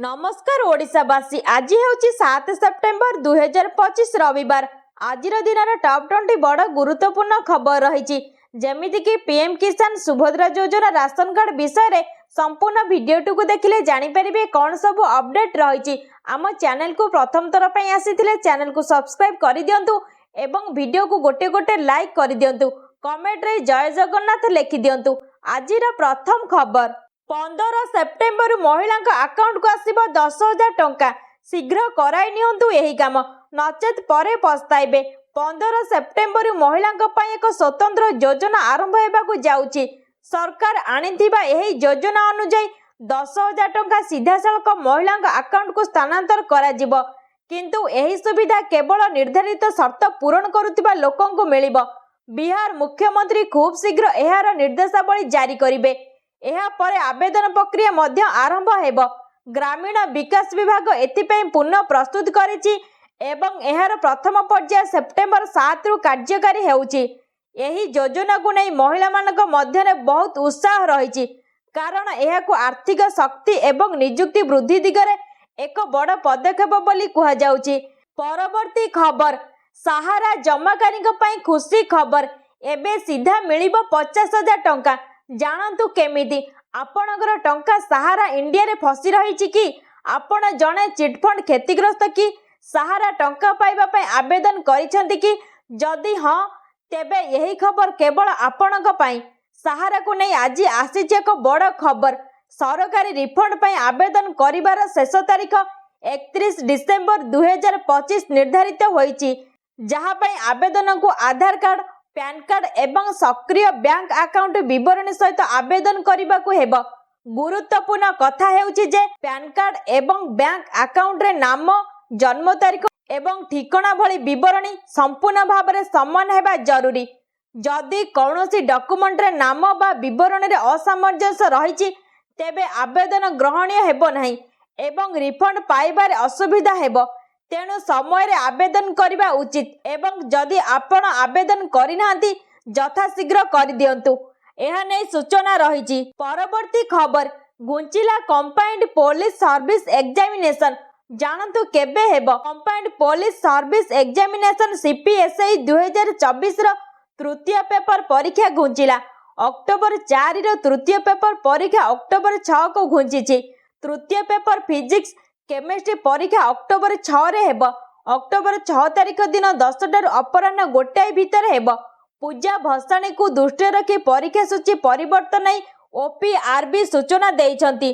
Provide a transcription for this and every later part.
नमस्कार ओडिशावासी आज हेउची 7 सेप्टेम्बर 2025 रविवार आज दिन टॉप 20 बड़ गुरुत्वपूर्ण खबर रही जेमिति कि पीएम किसान सुभद्रा योजना राशन कार्ड विषय रे संपूर्ण वीडियोटी को देखिले जानिपारे कौन सब अपडेट रही आम चैनल को प्रथम थर पर आसी चैनल को सब्सक्राइब कर दिंतु एवं वीडियो को गोटे गोटे लाइक कर दिंतु कमेंट रे जय जगन्नाथ लिखि दिंतु आज प्रथम खबर 15 सेप्टेम्बर महिला अकाउंट को आसिबो 10,000 टंका शीघ्र कराई नियंतु एही काम नचेत परे पछताइबे 15 सेप्टेम्बर महिला एक स्वतंत्र योजना आरंभ हेबाकु जाउची सरकार आनिथिबा एही योजना अनुसार 10,000 टंका सीधासलख महिला अकाउंट को स्थानांतर करा जिवो किंतु एही सुविधा केवल निर्धारित शर्त पूरण करुथिबा लोकंकु मिलिबो बिहार मुख्यमंत्री खूब शीघ्र एहार निर्देशावली जारी करिवे एहा परे आवेदन प्रक्रिया मध्य आरंभ हेब ग्रामीण विकास विभाग एथिपई पुनः प्रस्तुत करिछि एवं एहार प्रथम पर्याय सेप्टेम्बर 7 रु कार्यकारी हेउछि एही योजना को नै महिला मानक मध्य बहुत उत्साह रहिछि कारण एहाकु आर्थिक शक्ति एवं नियुक्ति वृद्धि दिगरे एक बड़ पदक्षेप बोली कुहा जाउछि। परवर्ती खबर सहारा जमाकारी पई खुशी खबर एबे सीधा मिलिबो 50,000 टंका जानतु केमिति आपणकर टंका सहारा इंडिया रे फसी रही कि आपण जने चिटफंड क्षतिग्रस्त कि सहारा टंका पाइबा पई आवेदन करिसेंति कि जदि हां तेबे यही खबर केवल आपणक पई सहारा को नै आज आसीचे एक बड़ खबर सरकारी रिफंड पई आवेदन करिवार शेष तारीख 31 डिसेंबर 2025 निर्धारित होईची जहा पई आवेदन को आधार कार्ड पैन कार्ड एवं सक्रिय बैंक अकाउंट विवरणी सहित आवेदन करबाकू हेब गुरुत्वपूर्ण कथा हेउची जे पैन कार्ड एवं बैंक अकाउंट रे नाम जन्म तारीख एवं ठिकाना भली विवरणी संपूर्ण भाव में समान हेबा जरूरी जदि कौनसी डॉक्यूमेंट रे नाम बा विवरणी रे असामंजस्य रहिछि तेबे आवेदन ग्रहणीय हेबो नाही एवं रिफंड पाइबार असुविधा हेबो तेणु समय रे आवेदन करबा उचित एवं जदि आपण आवेदन करिनांती यथाशीघ्र कर दियंतु एहा नै सूचना रहिछि। परवर्ती खबर गुंचिला कंबाइंड पुलिस सर्विस एग्जामिनेशन जानतु केबे हेबो कंबाइंड पुलिस सर्विस एग्जामिनेशन सीपीएसआई 2024 रो तृतीय पेपर परीक्षा गुंचिला अक्टोबर 4 रो तृतीय पेपर परीक्षा अक्टोबर 6 को घुंचिछि तृतीय पेपर फिजिक्स केमिस्ट्री परीक्षा अक्टोबर 6 रे हेब अक्टोबर 6 तारीख दिन 10 अपराह्न 1 भितर हेब पूजा भसाणी को दृष्टि रखी परीक्षा सूची परिवर्तन नहीं ओपीआरबी सूचना देइछंती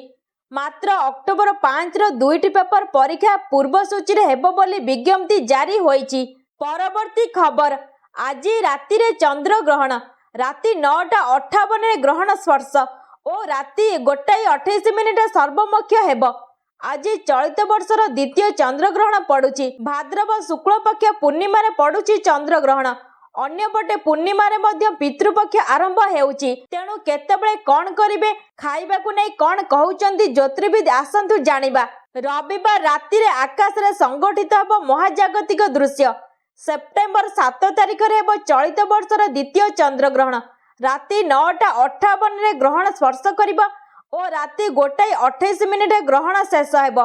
मात्र अक्टोबर 5 रो 2टी पेपर परीक्षा पूर्व सूची रे हेब बोली विज्ञप्ति जारी होईची। परवर्ती खबर आज राति रे चंद्र ग्रहण राति 9:58 रे ग्रहण स्पर्श और राति 1:28 सर्वमुख्य हेब आज चलित वर्षर द्वितीय चंद्रग्रहण पड़ुछि भाद्रव शुक्ल पक्ष पूर्णिमा रे पड़ुछि चंद्रग्रहण अन्यपटे पूर्णिमा रे मध्य पितृपक्ष आरंभ हेउछि तेणु केतेबेले कोन करिवे खाइबाकू नै कोन कहउचंती ज्योतिर्विद आसंतु जानिबा रविवार राति रे आकाश रे संगठित हबो महाजागतिक दृश्य सेप्टेम्बर 7 तारिख रे हेबो चलित वर्षर द्वितीय चंद्रग्रहण राति 9:58 रे ग्रहण स्पर्श करिबो और राति 1:28 ग्रहण शेष हेब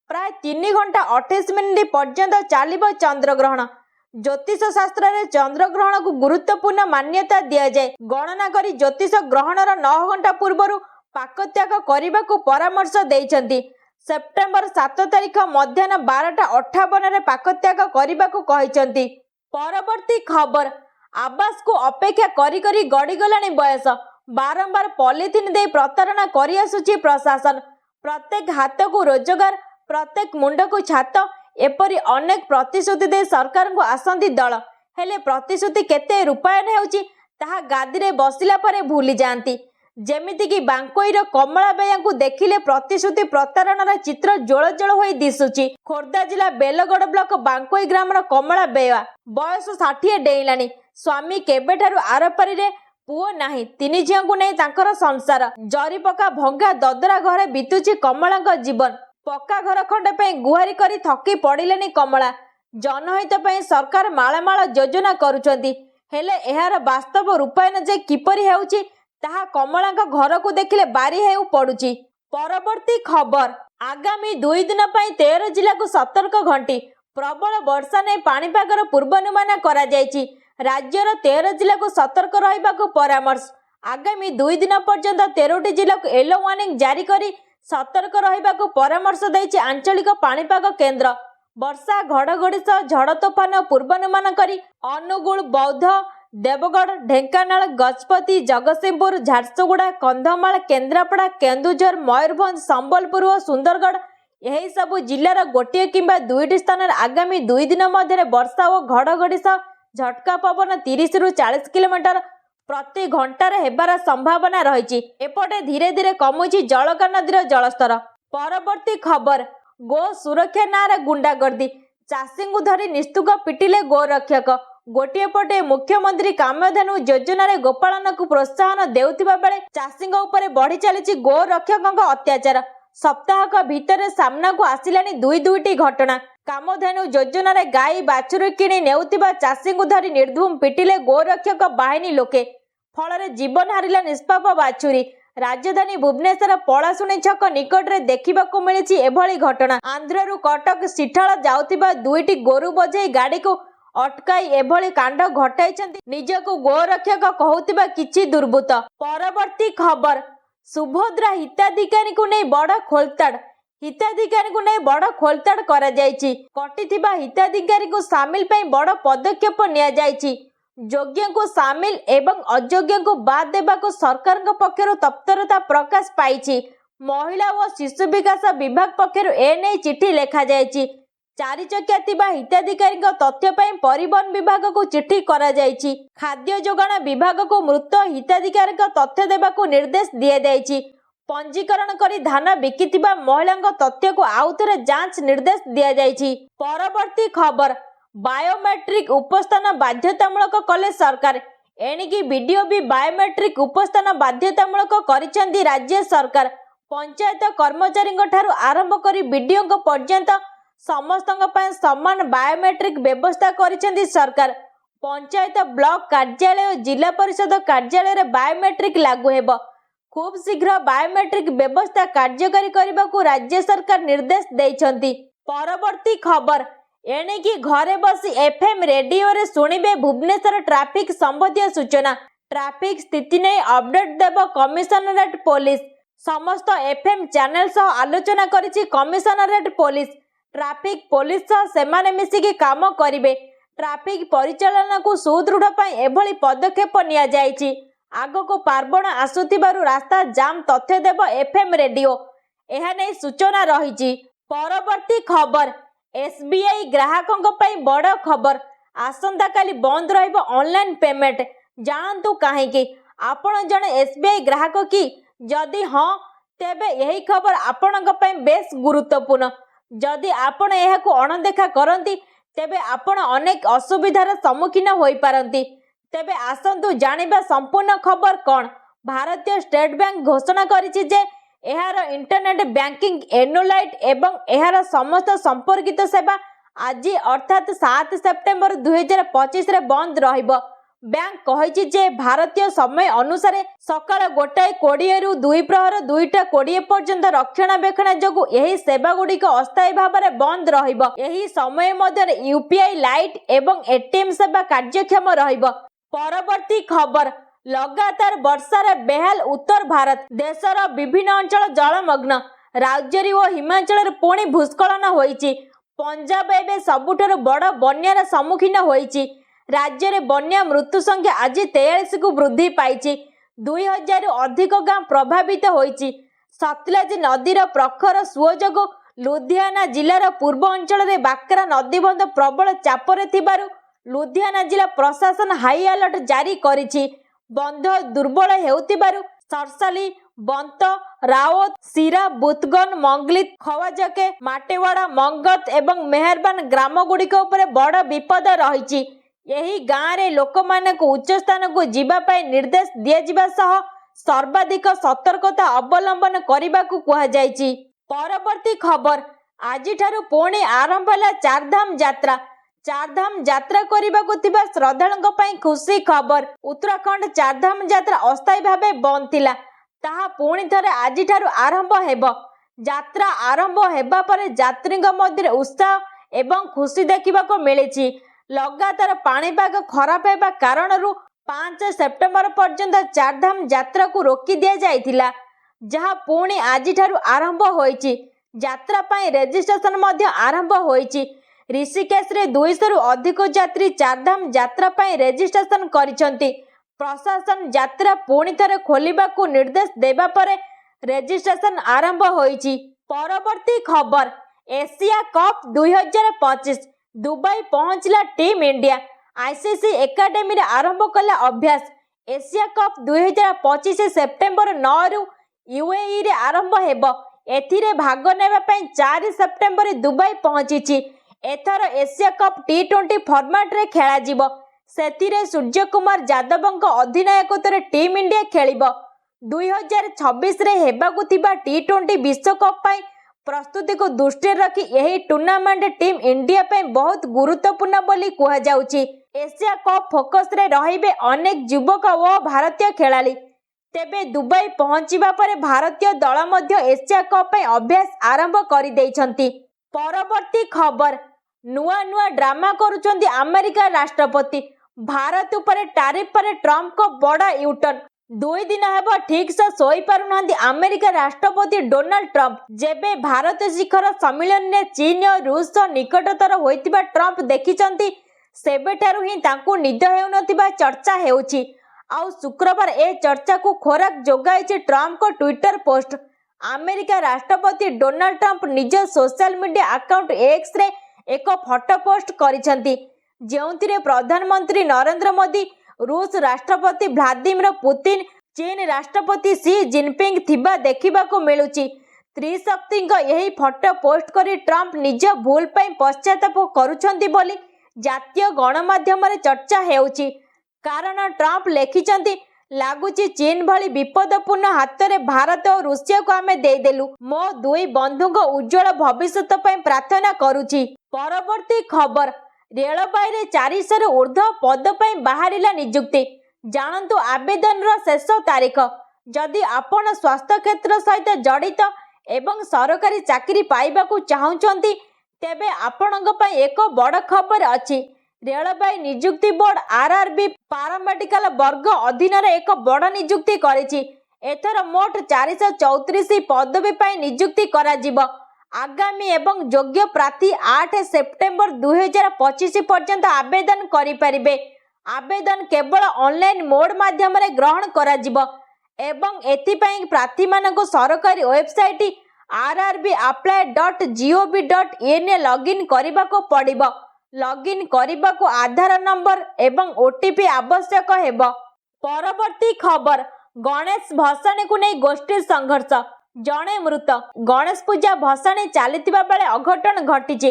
प्राय 3 घंटा 28 मिनिट पर्यंत चलिबो चंद्रग्रहण ज्योतिष शास्त्र रे चंद्रग्रहण को गुरुत्वपूर्ण मान्यता दिया जाए गणना करी ज्योतिष ग्रहणर 9 घंटा पूर्वरु पाकत्याग करने को परामर्श देइछंती सेप्टेम्बर 7 तारीख मध्याह्न 12:58 रे पाकत्याग करने को कहिछंती। परवर्ती खबर आवास को अपेक्षा करी करी गड़ी गलानी बयस बारंबार पॉलिथिन दे प्रतारणा करि आसुची प्रशासन प्रत्येक हाथ को रोजगार प्रत्येक मुंड को छात एपरी अनेक प्रतिश्रुति दे सरकार को आसंती दल हेले प्रतिश्रुति केते रूपायन हेउची ताहा गादी रे बसिला परे भूली जांती जेमिति कि बांकोईर कमला बेया को देखिले प्रतिश्रुति प्रतारणा चित्र जोळ जोळ होई दिसुची खोर्धा जिला बेलगड़ ब्लॉक बांकोई ग्रामर कमला बेया बयस 60 डेइलानी स्वामी केबेठारु आरपारी रे पुओ नाही तिनि झिया को नै तांकर संसार जरी पका भंगा ददरा घरे बितुची कमला जीवन पक्का घर खंडे पे गुहारी करी थकी पड़िलेनी कमला जनहित पे सरकार माळमाळ योजना करूछंती हेले एहार वास्तव रूपायन जे किपरि हेउची ताहा कमला घर को देखिले बारी हेउ पडुची। परवर्ती खबर आगामी 2 दिन पर 13 जिला को सतर्क घंटी प्रबल वर्षा नहीं पाणीपागर पूर्वानुमान करा जायछि। राज्यर 13 जिला को सतर्क रहिबाकु परामर्श। आगामी 2 दिन पर्यंत 13टी जिला को येलो वार्निंग जारी करी सतर्क रहिबाकु परामर्श दैछि आंचलिक पाणीपाग केन्द्र। वर्षा घड़घड़ी सह झड़ तोफान पूर्वानुमान करी अनुगुल, बौद्ध, देवगढ़, ढेंकानाल, गजपति, जगतसिंहपुर, झारसुगुड़ा, कंधमाल, केन्द्रापड़ा, केन्दुझर, मयूरभंज, संबलपुर और सुंदरगढ़ यही सबु जिलार गोटे किंबा 2टी स्थान आगामी 2 दिन मध्य वर्षा और घड़घड़ी सह झटका पवन 30 रु 40 किलोमीटर प्रति घंटार हेबार संभावना रही। एपटे धीरे धीरे कमुची जलका नदीर जलस्तर। परवर्ती खबर गो सुरक्षा नारे गुंडागर्दी चाषी को धरी निस्तुक पिटिले गोरक्षक। गोटे पटे मुख्यमंत्री कामधेनु योजन गोपालन को प्रोत्साहन देउथिबा बेले चाषी उपरे बढ़ी चली गोरक्षक अत्याचार। सप्ताहक भितर सामना को आसिलानी दुईटी घटना। कामधेनु योजन गाई बाछुरी किणी नेउथिबा चाषी को धरी निर्धूम पिटिले गोरक्षक बाहिनी लोके। फल जीवन हारिला निष्पाप बाछुरी। राजधानी भुवनेश्वर पलाशुणी छक निकट में देखा मिली एभली घटना। आंध्ररू कटक सिठाल जाउथिबा 2टी गोरु बजै गाड़ी को अटकाई एभली कांड घटाई निजको गोरक्षक कहूथिबा किछि दुर्बृत्त। परवर्ती खबर सुभद्रा हिताधिकारी को नहीं बड़ खोलताड़। हिताधिकारी को नहीं बड़ खोलताड़ करा जायछि। कटिथिबा हिताधिकारी को सामिल पे बड़ पदक्षेप निया जायछि। योग्य को सामिल एवं अयोग्य को बाद देवा को सरकार पक्षर तत्परता प्रकाश पाई। महिला और शिशु विकास विभाग पक्षर एने चिठी लेखा जायछि। 4 चकिया थिबा हिताधिकारी तथ्य पाई परिवहन विभाग को चिठी करा जायछि। खाद्य जोगाण विभाग को मृत हिताधिकारी तथ्य देवा को निर्देश दिया जायछि। पंजीकरण करी धान बिकिथिबा महिला तथ्य को आउथरे जांच निर्देश दिया जायछि। परवर्ती खबर बायोमेट्रिक उपस्थान बाध्यतामूलक कले सरकार। एणिकी वीडियो भी बायोमेट्रिक उपस्थान बाध्यतामूलक करिसेंती राज्य सरकार। पंचायत कर्मचारी ठारू आरंभ करी वीडियो पर्यंत समस्तक पय समान बायोमेट्रिक व्यवस्था करिसेंती सरकार। पंचायत ब्लॉक कार्यालय और जिला परिषद कार्यालय रे बायोमेट्रिक लागू हेबो। खूब शीघ्र बायोमेट्रिक व्यवस्था कार्यकारी करने को राज्य सरकार निर्देश देइछंती। परवर्ती खबर एणिकी घरे बसी एफएम रेडियो रे सुनिबे भुवनेश्वर ट्रैफिक संबंधी सूचना। ट्रैफिक स्थिति नहीं अपडेट देव कमिशनरेट पुलिस। समस्त एफएम चैनल सह आलोचना करिछि कमिशनरेट पुलिस। ट्रैफिक पुलिस सह सेमाने मिसिकी काम करिवे। ट्रैफिक परिचालन को सुदृढ़ पई एभली पदक्षेप निया जायछि। आगको पार्वण आसुथिबारु रास्ता जाम तथ्य देव एफएम रेडियो एहा नै सूचना रहिछि। परवर्ती खबर एसबीआई ग्राहकों पई बड़ खबर। आसंता काली बंद रहिबो ऑनलाइन पेमेंट। जानतु काहेकि आपण जने एसबीआई ग्राहक की जदि हाँ तेबे यही खबर आपणक पई बेस गुरुत्वपूर्ण। जदि आपण एहाकु अणदेखा करंती तेबे आपण अनेक असुविधार सम्मुखीन होई पारंती। तेबे आसंतु जानिबा संपूर्ण खबर कौन। भारतीय स्टेट बैंक घोषणा करिछि जे एहार इंटरनेट बैंकिंग एनुलाइट एवं एहार समस्त संपर्कित सेवा आज अर्थात 7 सेप्टेम्बर 2025 रे बंद रहिबो। बैंक कहिछि जे भारतीय समय अनुसार सकाळ 1:20 रु 2 प्रहर 2:20 पर्यंत रक्षणाबेक्षण जोगु एही सेवा गुड़िक अस्थायी भाव में बंद रहिबो। एही समय मध्य यूपीआई लाइट एवं एटीएम सेवा कार्यक्षम रहिबो। परवर्ती खबर लगातार वर्षार बेहाल उत्तर भारत। देशर विभिन्न अंचल जलमग्न। राज्य और हिमाचल पुणी भूस्खलन होइछि। पंजाब एवं सबुठारु बड़ बन्यार सम्मुखीन होइछि। राज्य में बन्या मृत्यु संख्या आज 43 को वृद्धि पाई। 2000 अधिक गां प्रभावित होइछि। सतलज नदीर प्रखर सुओ जोगु लुधियाना जिलार पूर्व अंचल में बाकरा नदीबंध प्रबल चापरे थिबारु लुधियाना जिला प्रशासन हाई अलर्ट जारी करिछि। बंध दुर्बल हेउथिबारु सरसाली, बंत, रावत, सिरा, बुतगन, मंगलित, खवाजके, माटेवाड़ा, मंगत एवं मेहरबान ग्राम गुड़िक उपरे बड़ विपद रही। यही गाँव रे लोक मानक उच्च स्थान को जीवा पाई निर्देश दिया सह सर्वाधिक सतर्कता अवलंबन करने को कहा जायछि। परवर्ती खबर आज पुणी आरंभ है चारधाम यात्रा। चारधाम यात्रा करने को श्रद्धालुओं पर खुशी खबर। उत्तराखंड चारधाम यात्रा अस्थायी भाव बंद थिला। ताहा पुणी थरे आज आरंभ हेब। ଯାତ୍ରା ଆରମ୍ଭ ହେବା ପରେ ଯାତ୍ରୀଙ୍କ ମଧ୍ୟରେ ଉତ୍ସାହ ଏବଂ ଖୁସି ଦେଖିବାକୁ ମିଳିଛି। ଲଗାତାର ପାଣିପାଗ ଖରାପ ହେବା କାରଣରୁ 5 ସେପ୍ଟେମ୍ବର ପର୍ଯ୍ୟନ୍ତ ଚାରିଧାମ ଯାତ୍ରାକୁ ରୋକି ଦିଆଯାଇଥିଲା, ଯାହା ପୁଣି ଆଜିଠାରୁ ଆରମ୍ଭ ହୋଇଛି। ଯାତ୍ରା ପାଇଁ ରେଜିଷ୍ଟ୍ରେସନ ମଧ୍ୟ ଆରମ୍ଭ ହୋଇଛି। ଋଷିକେଶରେ 200ରୁ ଅଧିକ ଯାତ୍ରୀ ଚାରିଧାମ ଯାତ୍ରା ପାଇଁ ରେଜିଷ୍ଟ୍ରେସନ କରିଛନ୍ତି। ପ୍ରଶାସନ ଯାତ୍ରା ପୁଣି ଥରେ ଖୋଲିବାକୁ ନିର୍ଦ୍ଦେଶ ଦେବା ପରେ ରେଜିଷ୍ଟ୍ରେସନ ଆରମ୍ଭ ହୋଇଛି। ପରବର୍ତ୍ତୀ ଖବର, ଏସିଆ କପ୍ 2025 ଦୁବାଇ ପହଞ୍ଚିଲା ଟିମ୍ ଇଣ୍ଡିଆ। ଆଇସିସି ଏକାଡେମୀରେ ଆରମ୍ଭ କଲା ଅଭ୍ୟାସ। ଏସିଆ କପ୍ 2025 ସେପ୍ଟେମ୍ବର 9ରୁ ୟୁଏଇରେ ଆରମ୍ଭ ହେବ। ଏଥିରେ ଭାଗ ନେବା ପାଇଁ 4 ସେପ୍ଟେମ୍ବରରେ ଦୁବାଇ ପହଞ୍ଚିଛି। ଏଥର ଏସିଆ କପ୍ ଟି20 ଫର୍ମାଟରେ ଖେଳାଯିବ। ସେଥିରେ ସୂର୍ଯ୍ୟକୁମାର ଯାଦବଙ୍କ ଅଧିନାୟକତ୍ୱରେ ଟିମ୍ ଇଣ୍ଡିଆ ଖେଳିବ। 2026ରେ ହେବାକୁ ଥିବା ଟି20 ବିଶ୍ୱକପ୍ ପାଇଁ ପ୍ରସ୍ତୁତିକୁ ଦୃଷ୍ଟିରେ ରଖି ଏହି ଟୁର୍ଣ୍ଣାମେଣ୍ଟ ଟିମ୍ ଇଣ୍ଡିଆ ପାଇଁ ବହୁତ ଗୁରୁତ୍ୱପୂର୍ଣ୍ଣ ବୋଲି କୁହାଯାଉଛି। ଏସିଆ କପ୍ ଫୋକସରେ ରହିବେ ଅନେକ ଯୁବକ ଓ ଭାରତୀୟ ଖେଳାଳି। ତେବେ ଦୁବାଇ ପହଞ୍ଚିବା ପରେ ଭାରତୀୟ ଦଳ ମଧ୍ୟ ଏସିଆ କପ୍ ପାଇଁ ଅଭ୍ୟାସ ଆରମ୍ଭ କରିଦେଇଛନ୍ତି। ପରବର୍ତ୍ତୀ ଖବର, ନୂଆ ନୂଆ ଡ୍ରାମା କରୁଛନ୍ତି ଆମେରିକା ରାଷ୍ଟ୍ରପତି। ଭାରତ ଉପରେ ଟାରିଫ ପରେ ଟ୍ରମ୍ପଙ୍କ ବଡ଼ ୟୁଟର୍ନ। 2 ଦିନ ହେବ ଠିକ୍ସେ ଶୋଇପାରୁନାହାନ୍ତି ଆମେରିକା ରାଷ୍ଟ୍ରପତି ଡୋନାଲ୍ଡ ଟ୍ରମ୍ପ। ଯେବେ ଭାରତ ଶିଖର ସମ୍ମିଳନୀରେ ଚୀନ ଓ ରୁଷ ସହ ନିକଟତର ହୋଇଥିବା ଟ୍ରମ୍ପ ଦେଖିଛନ୍ତି, ସେବେଠାରୁ ହିଁ ତାଙ୍କୁ ନିଦ ହେଉନଥିବା ଚର୍ଚ୍ଚା ହେଉଛି। ଆଉ ଶୁକ୍ରବାର ଏ ଚର୍ଚ୍ଚାକୁ ଖୋରାକ ଯୋଗାଇଛି ଟ୍ରମ୍ପଙ୍କ ଟ୍ୱିଟର ପୋଷ୍ଟ। ଆମେରିକା ରାଷ୍ଟ୍ରପତି ଡୋନାଲ୍ଡ ଟ୍ରମ୍ପ ନିଜ ସୋସିଆଲ ମିଡିଆ ଆକାଉଣ୍ଟ ଏକ୍ସରେ ଏକ ଫଟୋ ପୋଷ୍ଟ କରିଛନ୍ତି, ଯେଉଁଥିରେ ପ୍ରଧାନମନ୍ତ୍ରୀ ନରେନ୍ଦ୍ର ମୋଦି, ରୁଷ ରାଷ୍ଟ୍ରପତି ଭ୍ଲାଦିମିର ପୁତିନ, ଚୀନ ରାଷ୍ଟ୍ରପତି ସି ଜିନପିଙ୍ଗ ଥିବା ଦେଖିବାକୁ ମିଳୁଛି। ତ୍ରିଶକ୍ତିଙ୍କ ଏହି ଫଟୋ ପୋଷ୍ଟ କରି ଟ୍ରମ୍ପ ନିଜ ଭୁଲ ପାଇଁ ପଶ୍ଚାତାପ କରୁଛନ୍ତି ବୋଲି ଜାତୀୟ ଗଣମାଧ୍ୟମରେ ଚର୍ଚ୍ଚା ହେଉଛି। କାରଣ ଟ୍ରମ୍ପ ଲେଖିଛନ୍ତି, ଲାଗୁଛି ଚୀନ ଭଳି ବିପଦପୂର୍ଣ୍ଣ ହାତରେ ଭାରତ ଓ ରୁଷିଆକୁ ଆମେ ଦେଇଦେଲୁ। ମୋ 2 ବନ୍ଧୁଙ୍କ ଉଜ୍ଜ୍ୱଳ ଭବିଷ୍ୟତ ପାଇଁ ପ୍ରାର୍ଥନା କରୁଛି। ପରବର୍ତ୍ତୀ ଖବର, ରେଳବାଇରେ 400ରୁ ଉର୍ଦ୍ଧ୍ୱ ପଦ ପାଇଁ ବାହାରିଲା ନିଯୁକ୍ତି। ଜାଣନ୍ତୁ ଆବେଦନର ଶେଷ ତାରିଖ। ଯଦି ଆପଣ ସ୍ୱାସ୍ଥ୍ୟ କ୍ଷେତ୍ର ସହିତ ଜଡ଼ିତ ଏବଂ ସରକାରୀ ଚାକିରି ପାଇବାକୁ ଚାହୁଁଛନ୍ତି, ତେବେ ଆପଣଙ୍କ ପାଇଁ ଏକ ବଡ଼ ଖବର ଅଛି। ରେଳବାଇ ନିଯୁକ୍ତି ବୋର୍ଡ ଆର୍ଆର୍ବି ପାରାମେଡିକାଲ ବର୍ଗ ଅଧୀନରେ ଏକ ବଡ଼ ନିଯୁକ୍ତି କରିଛି। ଏଥର ମୋଟ 434 ପଦବୀ ପାଇଁ ନିଯୁକ୍ତି କରାଯିବ। ଆଗାମୀ ଏବଂ ଯୋଗ୍ୟ ପ୍ରାର୍ଥୀ 8 ସେପ୍ଟେମ୍ବର 2025 ପର୍ଯ୍ୟନ୍ତ ଆବେଦନ କରିପାରିବେ। ଆବେଦନ କେବଳ ଅନଲାଇନ ମୋଡ୍ ମାଧ୍ୟମରେ ଗ୍ରହଣ କରାଯିବ ଏବଂ ଏଥିପାଇଁ ପ୍ରାର୍ଥୀମାନଙ୍କୁ ସରକାରୀ ୱେବସାଇଟ rrbapply.gov.inରେ ଲଗ୍ଇନ୍ କରିବାକୁ ପଡ଼ିବ। ଲଗ୍ଇନ୍ କରିବାକୁ ଆଧାର ନମ୍ବର ଏବଂ ଓଟିପି ଆବଶ୍ୟକ ହେବ। ପରବର୍ତ୍ତୀ ଖବର, ଗଣେଶ ଭସାଣୀକୁ ନେଇ ଗୋଷ୍ଠୀ ସଂଘର୍ଷ, ଜଣେ ମୃତ। ଗଣେଶ ପୂଜା ଭସାଣୀ ଚାଲିଥିବା ବେଳେ ଅଘଟଣ ଘଟିଛି।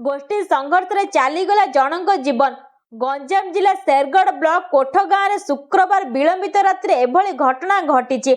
ଗୋଷ୍ଠୀ ସଂଘର୍ଷରେ ଚାଲିଗଲା ଜଣଙ୍କ ଜୀବନ। ଗଞ୍ଜାମ ଜିଲ୍ଲା ଶେରଗଡ଼ ବ୍ଲକ କୋଠ ଗାଁରେ ଶୁକ୍ରବାର ବିଳମ୍ବିତ ରାତିରେ ଏଭଳି ଘଟଣା ଘଟିଛି।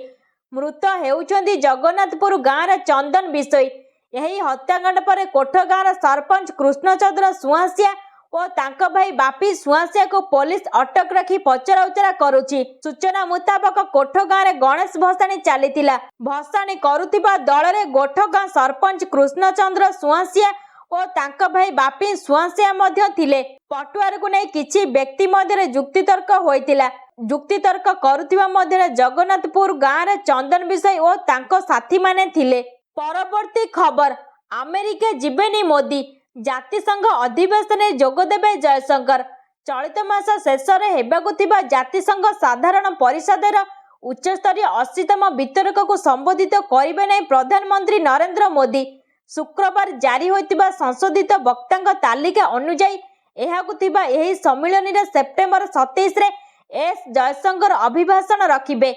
ମୃତ ହେଉଛନ୍ତି ଜଗନ୍ନାଥପୁର ଗାଁର ଚନ୍ଦନ ବିଶୋଇ। ଏହି ହତ୍ୟାକାଣ୍ଡ ପରେ କୋଠ ଗାଁର ସରପଞ୍ଚ କୃଷ୍ଣଚନ୍ଦ୍ର ସୁଆଁସିଆ ଓ ତାଙ୍କ ଭାଇ ବାପି ସୁଆଁସିଆକୁ ପୋଲିସ ଅଟକ ରଖି ପଚରାଉଚରା କରୁଛି। ସୂଚନା ମୁତାବକ କୋଠ ଗାଁରେ ଗଣେଶ ଭସାଣୀ ଚାଲିଥିଲା। ଭସାଣୀ କରୁଥିବା ଦଳରେ ଗୋଠ ଗାଁ ସରପଞ୍ଚ କୃଷ୍ଣଚନ୍ଦ୍ର ସୁଆଁସିଆ ଓ ତାଙ୍କ ଭାଇ ବାପି ସୁଆଁସିଆ ମଧ୍ୟ ଥିଲେ। ପଟୁଆରକୁ ନେଇ କିଛି ବ୍ୟକ୍ତି ମଧ୍ୟରେ ଯୁକ୍ତିତର୍କ ହୋଇଥିଲା। ଯୁକ୍ତିତର୍କ କରୁଥିବା ମଧ୍ୟରେ ଜଗନ୍ନାଥପୁର ଗାଁର ଚନ୍ଦନ ବିଶୋଇ ଓ ତାଙ୍କ ସାଥୀମାନେ ଥିଲେ। ପରବର୍ତ୍ତୀ ଖବର, ଆମେରିକା ଯିବେନି ମୋଦି, ଜାତିସଂଘ ଅଧିବେଶନରେ ଯୋଗଦେବେ ଜୟଶଙ୍କର। ଚଳିତ ମାସ ଶେଷରେ ହେବାକୁ ଥିବା ଜାତିସଂଘ ସାଧାରଣ ପରିଷଦର ଉଚ୍ଚସ୍ତରୀୟ 80ତମ ବିତର୍କକୁ ସମ୍ବୋଧିତ କରିବେ ନାହିଁ ପ୍ରଧାନମନ୍ତ୍ରୀ ନରେନ୍ଦ୍ର ମୋଦି। ଶୁକ୍ରବାର ଜାରି ହୋଇଥିବା ସଂଶୋଧିତ ବକ୍ତାଙ୍କ ତାଲିକା ଅନୁଯାୟୀ ଏହାକୁ ଥିବା ଏହି ସମ୍ମିଳନୀରେ ସେପ୍ଟେମ୍ବର 27ରେ ଏସ୍ ଜୟଶଙ୍କର ଅଭିଭାଷଣ ରଖିବେ।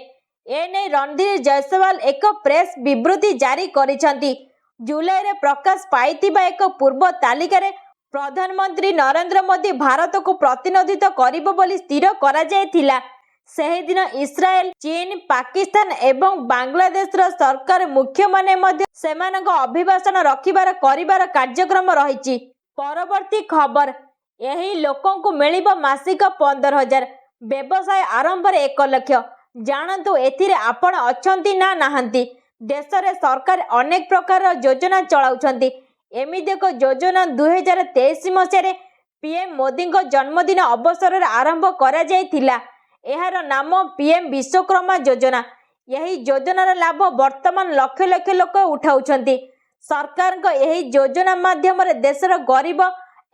ଏନେଇ ରଣଧୀର ଜୟସୱାଲ ଏକ ପ୍ରେସ୍ ବିବୃତ୍ତି ଜାରି କରିଛନ୍ତି। ଜୁଲାଇରେ ପ୍ରକାଶ ପାଇଥିବା ଏକ ପୂର୍ବ ତାଲିକାରେ ପ୍ରଧାନମନ୍ତ୍ରୀ ନରେନ୍ଦ୍ର ମୋଦି ଭାରତକୁ ପ୍ରତିନିଧିତ୍ୱ କରିବ ବୋଲି ସ୍ଥିର କରାଯାଇଥିଲା। ସେହିଦିନ ଇସ୍ରାଏଲ, ଚୀନ, ପାକିସ୍ତାନ ଏବଂ ବାଂଲାଦେଶର ସରକାର ମୁଖ୍ୟମାନେ ମଧ୍ୟ ସେମାନଙ୍କ ଅଭିଭାଷଣ କରିବାର କାର୍ଯ୍ୟକ୍ରମ ରହିଛି। ପରବର୍ତ୍ତୀ ଖବର, ଏହି ଲୋକଙ୍କୁ ମିଳିବ ମାସିକ 15,000, ବ୍ୟବସାୟ ଆରମ୍ଭରେ 1 ଲକ୍ଷ। ଜାଣନ୍ତୁ ଏଥିରେ ଆପଣ ଅଛନ୍ତି ନା ନାହାନ୍ତି। देशरे सरकार अनेक प्रकार योजना चलाउछंती। एमिति एक योजना 2023 मसीह पीएम मोदी जन्मदिन अवसर आरंभ करा जायथिला। एहार नाम पीएम विश्वकर्मा योजना। यही योजनार लाभ वर्तमान लक्ष लक्ष लोक उठाउछंती। सरकार यही योजना माध्यम देशर गरीब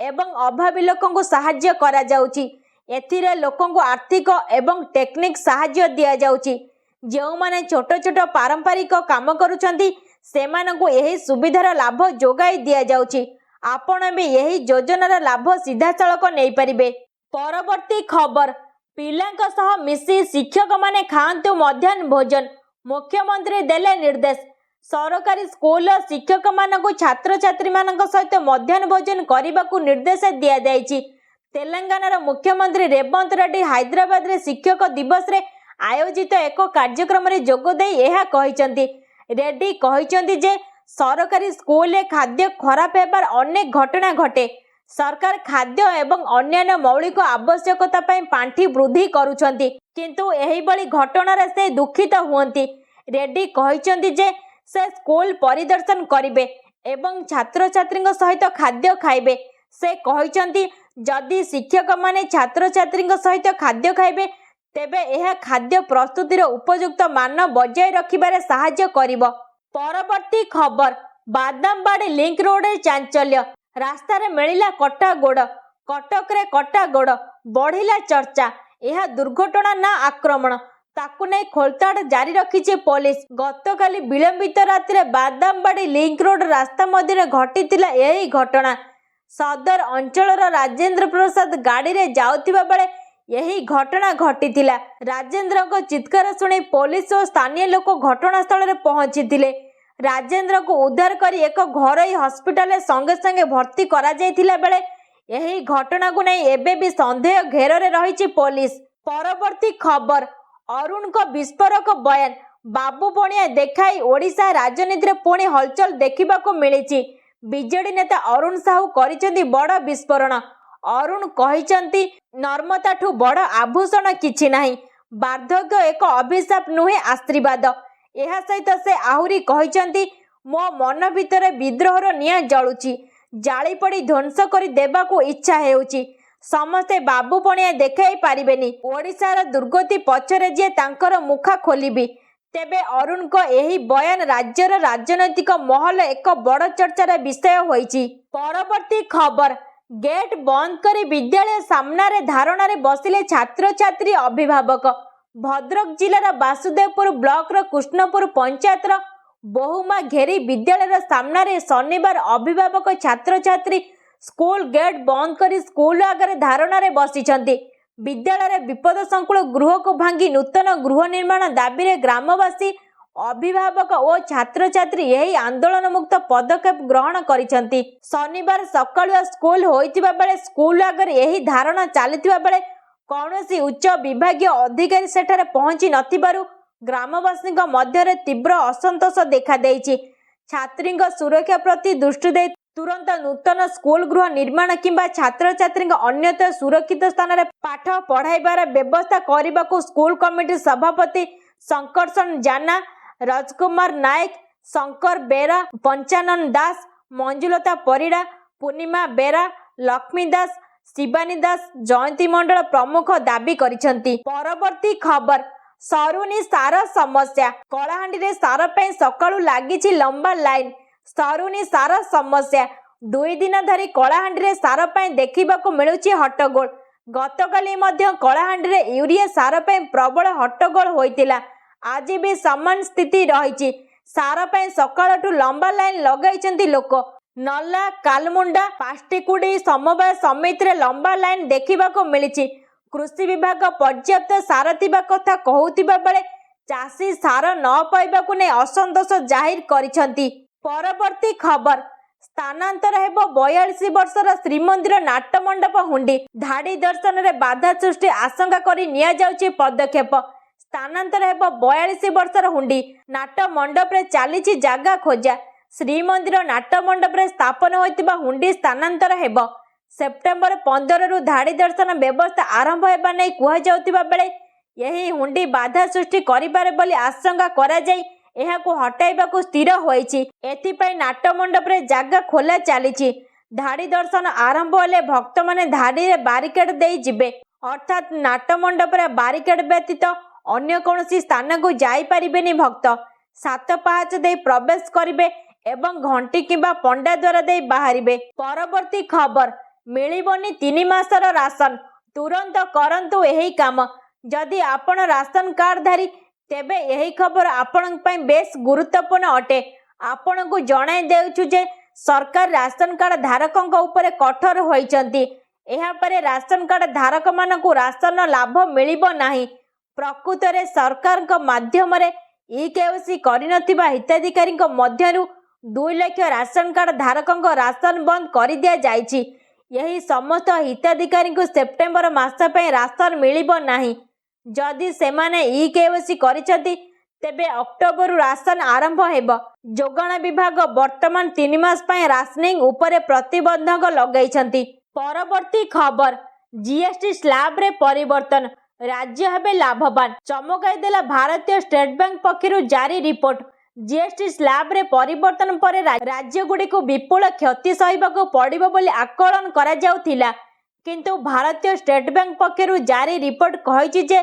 एवं अभावी लोकंकु सहाय्य करा जाउची। एथिरे लोकंकु आर्थिक एवं टेक्निक सहाय्य दिया जाउची। जो माने छोट छोट पारंपरिक काम करुछंती सेमानंकु यही सुविधार लाभ जोगाई दिया जाउची। आपण भी यही योजनार लाभ सीधासलख नहीं पारिबे। परवर्ती खबर, पिलांक सह मिसी शिक्षक माने खांतु मध्याह्न भोजन। मुख्यमंत्री देले निर्देश। सरकारी स्कूल शिक्षक मानक छात्र छात्री मानक सहित मध्याह्न भोजन करने निर्देश दिया जायछि। तेलंगानार मुख्यमंत्री रेवंत रेड्डी हैदराबाद रे शिक्षक दिवस रे आयोजित एक कार्यक्रम रे जोगदे यह कहिसंती। रेड्डी कहिसंती जे सरकारी स्कूल रे खाद्य खराब हेबार अनेक घटना घटे। सरकार खाद्य एवं अन्य मौलिक आवश्यकता पांठी वृद्धि करुछंती, किंतु एही बड़ी घटना रे से दुखित हुअंती। रेड्डी कहिसंती जे से स्कूल परिदर्शन करिवे एवं छात्र छात्री सहित खाद्य खाइबे। से कहिसंती जदि शिक्षक माने छात्र छात्री सहित खाद्य खाइबे तेबे यह खाद्य प्रस्तुतिर उपयुक्त मान बजाय रखिबारे सहाय्य करिवो। परवर्ती खबर, बादामबाड़ी लिंक रोड चांचल्य। रास्ता रे मिलिला कटा गोड़। कटक रे कटा गोड़ बढ़िला चर्चा। यह दुर्घटना ना आक्रमण, ताकू नहीं खोलताड़ जारी रखी पुलिस। गतकाली विलंबित राति बादामबाड़ी लिंक रोड रास्ता मध्य घटी यही घटना। सदर अंचल राजेंद्र प्रसाद गाड़ी रे जाउथिबा बेले यही घटना घटी। राजेंद्र को चित्कार शुणी पुलिस और स्थानीय लोक घटनास्थल में पहुंची। राजेंद्र को उद्धार कर एक घरोई हॉस्पिटल संगे संगे भर्ती करा जायथिला बेले यही घटना को नहीं एबे भी संदेह घेर रे रही पुलिस। परवर्ती खबर, अरुण को विस्फोरक बयान। बाबू पणिया देखाई ओडिशा राजनीति रे पुणी हलचल देखा मिली। बीजेडी नेता अरुण साहू करिसेंती बड़ विस्फोरण। अरुण कहिसेंती नर्मता ठू बड़ आभूषण किछि नाही। वार्धक्य एक अभिशाप नुहे आशीर्वाद। यह सहित से आहुरी कहिसेंती मो मन भितर विद्रोहर निया जळुची, जाली पड़ी ध्वंस कर देबाकू इच्छा हेउची। समस्ते बाबू पणिया देखाई पारिबेनी। ओडिशार दुर्गति पछरे जे तांकर मुखा खोलिबी। तेबे अरुण को यही बयान राज्यर राजनैतिक महल एक बड़ चर्चार विषय होईची। परवर्ती खबर, गेट बंद कर विद्यालय सामने धारणा रे बसिले छात्र छात्री अभिभावक। भद्रक जिलार बासुदेवपुर ब्लॉक कृष्णपुर पंचायत बहुमा घेरी विद्यालय सामने शनिवार अभिभावक छात्र छात्री स्कूल गेट बंद कर स्कूल आगे धारणा रे बसिछंती। विद्यालय विपद संकुल गृह को भांगी नूतन गृह निर्माण दाबी रे ग्रामवासी, अभिभावक और छात्र छात्री यही आंदोलन मुक्त पदक्षेप ग्रहण करिसंती। शनिवार सकाळुआ स्कूल होइतिबा बेले स्कूल आगे यही धारणा चलिथिबा बेले कौनसी उच्च विभागीय अधिकारी सेठारे पहुंची नथिबारु ग्रामवासी मध्य तीव्र असंतोष देखा देइछि। छात्री सुरक्षा प्रति दृष्टि दे तुरंत नूतन स्कूल गृह निर्माण किंबा छात्र छात्री अन्यत्र सुरक्षित स्थान में पाठ पढ़ाइबार व्यवस्था करने को स्कूल कमिटी सभापति शंकरसन जाना, राजकुमार नायक, शंकर बेरा, पंचानन दास, मंजुलता परिड़ा, पूर्णिमा बेरा, लक्ष्मी दास, शिवानी दास, जयंती मंडल प्रमुख दाबी करिसंती। परवर्ती खबर, सरुनी सार समस्या। कलाहांडी रे सार पे सकाळु लागिछि लंबा लाइन। सरुनी सार समस्या। 2 दिन धरी कलाहांडी रे सार पे देखिबाकू मिलुछि हट्टगोल। गतकाली मध्य कलाहांडी रे यूरिया सार पे प्रबल हट्टगोल होइतिला। आज भी समान स्थिति रहिछि। सार पे सकाळटू लंबा लाइन लगाइछंती लोक। नल्ला, कालमुंडा, पास्टिकुडी समवाय समिति रे लंबा लाइन देखिबाकू मिलिछि। कृषि विभाग पर्याप्त सार थिबा कथा कहउतिबा बेले चाषी सार न पाइबाकू ने असंतोष जाहिर करिसंती। परवर्ती खबर, स्थानांतर हेबो 42 वर्षर श्रीमंदिर नाट्यमंडप हुंडी। धाड़ी दर्शन रे बाधा सृष्टि आशंका करी निया जाउछि पदक्षेप। स्थानांतर हेबो 42 वर्षर हुंडी। नाट्यमंडप रे चालिछि जागा खोजा। श्रीमंदिर नाट्यमंडप रे स्थापन होइतिबा हुंडी स्थानांतर हेबो। सेप्टेम्बर 15 रु धाड़ी दर्शन व्यवस्था आरंभ हेबा नै कुहा जाउतिबा बेले यही हुंडी बाधा सृष्टि करिबारे बोली आशंका करा जाई ଏହାକୁ ହଟାଇବାକୁ ସ୍ଥିର ହୋଇଛି। ଏଥିପାଇଁ ନାଟ ମଣ୍ଡପରେ ଜାଗା ଖୋଲା ଚାଲିଛି। ଧାଡ଼ି ଦର୍ଶନ ଆରମ୍ଭ ହେଲେ ଭକ୍ତମାନେ ଧାଡ଼ିରେ ବାରିକେଡ୍ ଦେଇ ଯିବେ। ଅର୍ଥାତ୍ ନାଟ ମଣ୍ଡପରେ ବାରିକେଡ୍ ବ୍ୟତୀତ ଅନ୍ୟ କୌଣସି ସ୍ଥାନକୁ ଯାଇପାରିବେନି ଭକ୍ତ। 7 ପାହାଚ ଦେଇ ପ୍ରବେଶ କରିବେ ଏବଂ ଘଣ୍ଟି କିମ୍ବା ପଣ୍ଡା ଦ୍ୱାର ଦେଇ ବାହାରିବେ। ପରବର୍ତ୍ତୀ ଖବର, ମିଳିବନି 3 ମାସର ରାସନ, ତୁରନ୍ତ କରନ୍ତୁ ଏହି କାମ। ଯଦି ଆପଣ ରାସନ କାର୍ଡଧାରୀ, ତେବେ ଏହି ଖବର ଆପଣଙ୍କ ପାଇଁ ବେଶ୍ ଗୁରୁତ୍ୱପୂର୍ଣ୍ଣ ଅଟେ। ଆପଣଙ୍କୁ ଜଣାଇ ଦେଉଛୁ ଯେ ସରକାର ରାସନ କାର୍ଡ ଧାରକଙ୍କ ଉପରେ କଠୋର ହୋଇଛନ୍ତି। ଏହାପରେ ରାସନ କାର୍ଡ ଧାରକମାନଙ୍କୁ ରାସନର ଲାଭ ମିଳିବ ନାହିଁ। ପ୍ରକୃତରେ ସରକାରଙ୍କ ମାଧ୍ୟମରେ ଇ-କେୱାଇସି କରିନଥିବା ହିତାଧିକାରୀଙ୍କ ମଧ୍ୟରୁ 2 ଲକ୍ଷ ରାସନ କାର୍ଡ ଧାରକଙ୍କ ରାସନ ବନ୍ଦ କରିଦିଆଯାଇଛି। ଏହି ସମସ୍ତ ହିତାଧିକାରୀଙ୍କୁ ସେପ୍ଟେମ୍ବର ମାସ ପାଇଁ ରାସନ ମିଳିବ ନାହିଁ। ଯଦି ସେମାନେ ଇ-କେୱାଇସି କରିଛନ୍ତି, ତେବେ ଅକ୍ଟୋବରରୁ ରାସନ ଆରମ୍ଭ ହେବ। ଯୋଗାଣ ବିଭାଗ ବର୍ତ୍ତମାନ 3 ମାସ ପାଇଁ ରାସନିଂ ଉପରେ ପ୍ରତିବନ୍ଧକ ଲଗାଇଛନ୍ତି। ପରବର୍ତ୍ତୀ ଖବର, ଜିଏସଟି ସ୍ଲାବରେ ପରିବର୍ତ୍ତନ, ରାଜ୍ୟ ହେବେ ଲାଭବାନ। ଚମକାଇ ଦେଲା ଭାରତୀୟ ଷ୍ଟେଟ ବ୍ୟାଙ୍କ ପକ୍ଷରୁ ଜାରି ରିପୋର୍ଟ। ଜିଏସଟି ସ୍ଲାବରେ ପରିବର୍ତ୍ତନ ପରେ ରାଜ୍ୟଗୁଡ଼ିକୁ ବିପୁଳ କ୍ଷତି ସହିବାକୁ ପଡ଼ିବ ବୋଲି ଆକଳନ କରାଯାଉଥିଲା। କିନ୍ତୁ ଭାରତୀୟ ଷ୍ଟେଟ ବ୍ୟାଙ୍କ ପକ୍ଷରୁ ଜାରି ରିପୋର୍ଟ କହିଛି ଯେ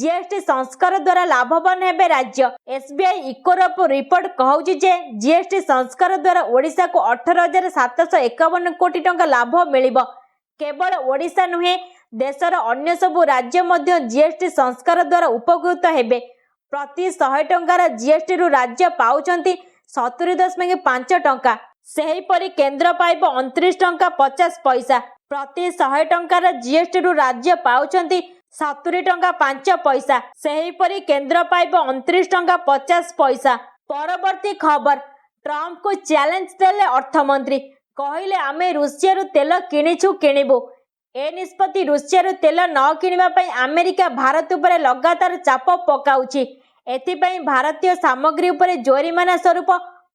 ଜିଏସଟି ସଂସ୍କାର ଦ୍ୱାରା ଲାଭବାନ ହେବେ ରାଜ୍ୟ। ଏସବିଆଇ ଇକୋରପ ରିପୋର୍ଟ କହୁଛି ଯେ ଜିଏସଟି ସଂସ୍କାର ଦ୍ୱାରା ଓଡ଼ିଶାକୁ 18,751 କୋଟି ଟଙ୍କା ଲାଭ ମିଳିବ। କେବଳ ଓଡ଼ିଶା ନୁହେଁ, ଦେଶର ଅନ୍ୟ ସବୁ ରାଜ୍ୟ ମଧ୍ୟ ଜିଏସଟି ସଂସ୍କାର ଦ୍ୱାରା ଉପକୃତ ହେବେ। ପ୍ରତି 100 ଟଙ୍କାର ଜିଏସଟିରୁ ରାଜ୍ୟ ପାଉଛନ୍ତି 70.5 ଟଙ୍କା। ସେହିପରି କେନ୍ଦ୍ର ପାଇବ 29 ଟଙ୍କା 50 ପଇସା। ପ୍ରତି 100 ଟଙ୍କାର ଜିଏସଟିରୁ ରାଜ୍ୟ ପାଉଛନ୍ତି 70 ଟଙ୍କା 5 ପଇସା। ସେହିପରି କେନ୍ଦ୍ର ପାଇବ 29 ଟଙ୍କା 50 ପଇସା। ପରବର୍ତ୍ତୀ ଖବର, ଟ୍ରମ୍ପଙ୍କୁ ଚ୍ୟାଲେଞ୍ଜ ଦେଲେ ଅର୍ଥମନ୍ତ୍ରୀ। କହିଲେ, ଆମେ ରୁଷିଆରୁ ତେଲ କିଣିବୁ। ଏ ନିଷ୍ପତ୍ତି ରୁଷିଆରୁ ତେଲ ନ କିଣିବା ପାଇଁ ଆମେରିକା ଭାରତ ଉପରେ ଲଗାତାର ଚାପ ପକାଉଛି। ଏଥିପାଇଁ ଭାରତୀୟ ସାମଗ୍ରୀ ଉପରେ ଜୋରିମାନା ସ୍ୱରୂପ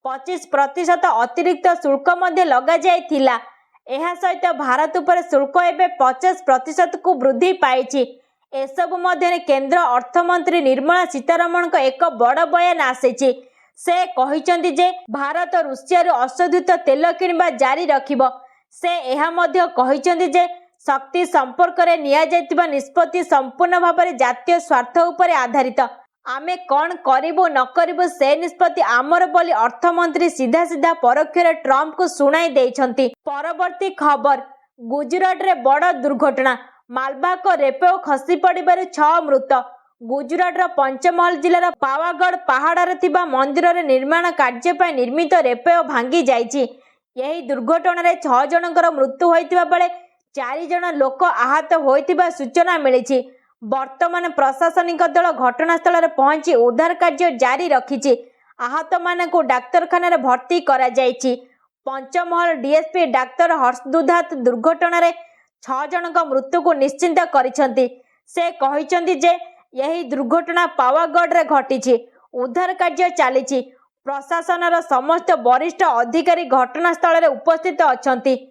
25% ଅତିରିକ୍ତ ଶୁଳ୍କ ମଧ୍ୟ ଲଗାଯାଇଥିଲା। ଏହା ସହିତ ଭାରତ ଉପରେ ଶୁଳ୍କ ଏବେ 50%କୁ ବୃଦ୍ଧି ପାଇଛି। ଏସବୁ ମଧ୍ୟରେ କେନ୍ଦ୍ର ଅର୍ଥମନ୍ତ୍ରୀ ନିର୍ମଳା ସୀତାରମଣଙ୍କ ଏକ ବଡ଼ ବୟାନ ଆସିଛି। ସେ କହିଛନ୍ତି ଯେ ଭାରତ ରୁଷିଆରୁ ଅଶୋଧିତ ତେଲ କିଣିବା ଜାରି ରଖିବ। ସେ ଏହା ମଧ୍ୟ କହିଛନ୍ତି ଯେ ଶକ୍ତି ସମ୍ପର୍କରେ ନିଆଯାଇଥିବା ନିଷ୍ପତ୍ତି ସମ୍ପୂର୍ଣ୍ଣ ଭାବରେ ଜାତୀୟ ସ୍ୱାର୍ଥ ଉପରେ ଆଧାରିତ। ଆମେ କ'ଣ କରିବୁ ନ କରିବୁ ସେ ନିଷ୍ପତ୍ତି ଆମର ବୋଲି ଅର୍ଥମନ୍ତ୍ରୀ ସିଧା ପରୋକ୍ଷରେ ଟ୍ରମ୍ପଙ୍କୁ ଶୁଣାଇ ଦେଇଛନ୍ତି। ପରବର୍ତ୍ତୀ ଖବର, ଗୁଜରାଟରେ ବଡ଼ ଦୁର୍ଘଟଣା, ମାଲବାହକ ରେପଓ ଖସି ପଡ଼ିବାରୁ 6 ମୃତ। ଗୁଜରାଟର ପଞ୍ଚମହଲ ଜିଲ୍ଲାର ପାୱାଗଡ଼ ପାହାଡ଼ରେ ଥିବା ମନ୍ଦିରରେ ନିର୍ମାଣ କାର୍ଯ୍ୟ ପାଇଁ ନିର୍ମିତ ରେପଓ ଭାଙ୍ଗି ଯାଇଛି। ଏହି ଦୁର୍ଘଟଣାରେ 6 ଜଣଙ୍କର ମୃତ୍ୟୁ ହୋଇଥିବା ବେଳେ 4 ଜଣ ଲୋକ ଆହତ ହୋଇଥିବା ସୂଚନା ମିଳିଛି। ବର୍ତ୍ତମାନ ପ୍ରଶାସନିକ ଦଳ ଘଟଣାସ୍ଥଳରେ ପହଞ୍ଚି ଉଦ୍ଧାର କାର୍ଯ୍ୟ ଜାରି ରଖିଛି। ଆହତମାନଙ୍କୁ ଡାକ୍ତରଖାନାରେ ଭର୍ତ୍ତି କରାଯାଇଛି। ପଞ୍ଚମହଲ ଡିଏସପି ଡାକ୍ତର ହର୍ଷଦୁଧାତ ଦୁର୍ଘଟଣାରେ 6 ଜଣଙ୍କ ମୃତ୍ୟୁକୁ ନିଶ୍ଚିତ କରିଛନ୍ତି। ସେ କହିଛନ୍ତି ଯେ ଏହି ଦୁର୍ଘଟଣା ପାୱାଗଡ଼ରେ ଘଟିଛି। ଉଦ୍ଧାର କାର୍ଯ୍ୟ ଚାଲିଛି। ପ୍ରଶାସନର ସମସ୍ତ ବରିଷ୍ଠ ଅଧିକାରୀ ଘଟଣାସ୍ଥଳରେ ଉପସ୍ଥିତ ଅଛନ୍ତି।